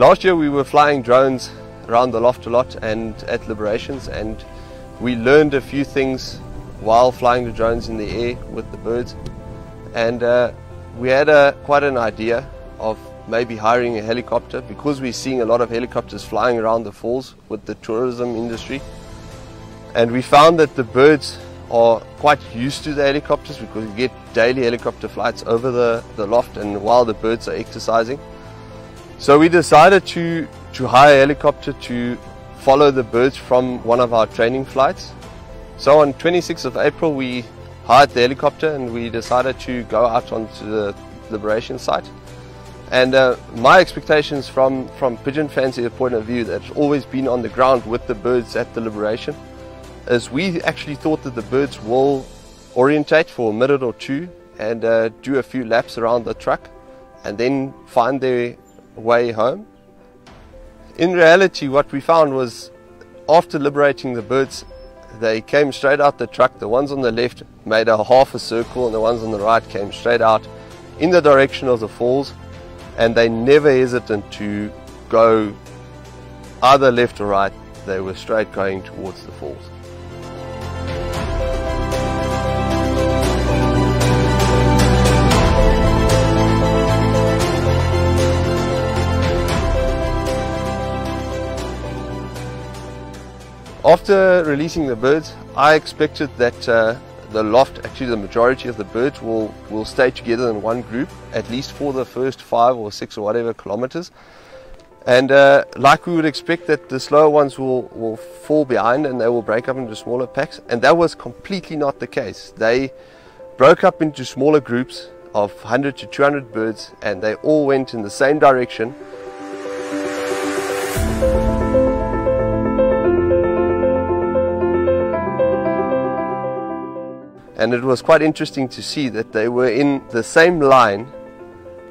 Last year we were flying drones around the loft a lot and at liberations, and we learned a few things while flying the drones in the air with the birds, and we had quite an idea of maybe hiring a helicopter, because we're seeing a lot of helicopters flying around the falls with the tourism industry. And we found that the birds are quite used to the helicopters, because we get daily helicopter flights over the loft and while the birds are exercising. So we decided to hire a helicopter to follow the birds from one of our training flights. So on 26th of April we hired the helicopter and we decided to go out onto the liberation site. And my expectations from pigeon fancier point of view, that's always been on the ground with the birds at the liberation, is we actually thought that the birds will orientate for a minute or two and do a few laps around the truck and then find their way home. In reality, what we found was, after liberating the birds, they came straight out the truck. The ones on the left made a half a circle and the ones on the right came straight out in the direction of the falls, and they never hesitated to go either left or right. They were straight going towards the falls. After releasing the birds, I expected that the loft, actually the majority of the birds, will stay together in one group, at least for the first 5 or 6 or whatever kilometers. And like we would expect, that the slower ones will fall behind and they will break up into smaller packs. And that was completely not the case. They broke up into smaller groups of 100 to 200 birds, and they all went in the same direction. And it was quite interesting to see that they were in the same line,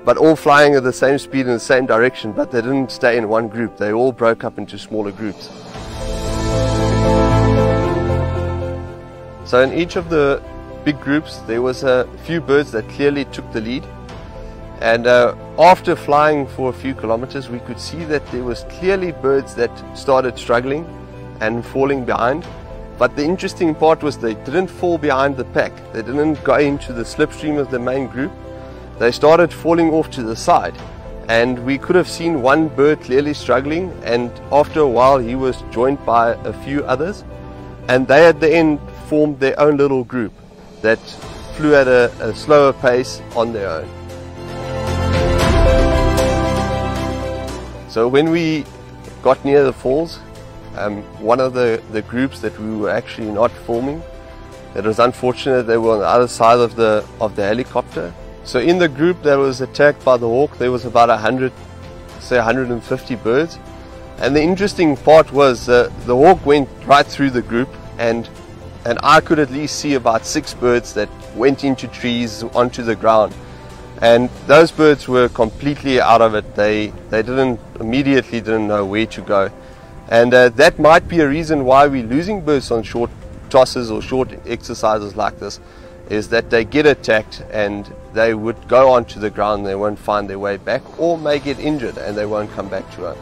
but all flying at the same speed in the same direction, but they didn't stay in one group. They all broke up into smaller groups. So in each of the big groups, there was a few birds that clearly took the lead. And after flying for a few kilometers, we could see that there was clearly birds that started struggling and falling behind. But the interesting part was they didn't fall behind the pack. They didn't go into the slipstream of the main group. They started falling off to the side. And we could have seen one bird clearly struggling, and after a while he was joined by a few others. And they at the end formed their own little group that flew at a slower pace on their own. So when we got near the falls, one of the groups that we were actually not filming, it was unfortunate they were on the other side of the helicopter. So in the group that was attacked by the hawk, there was about 100, say 150 birds. And the interesting part was the hawk went right through the group, and I could at least see about 6 birds that went into trees, onto the ground. And those birds were completely out of it. They immediately didn't know where to go. And that might be a reason why we're losing birds on short tosses or short exercises like this, is that they get attacked and they would go onto the ground and they won't find their way back, or may get injured and they won't come back to home.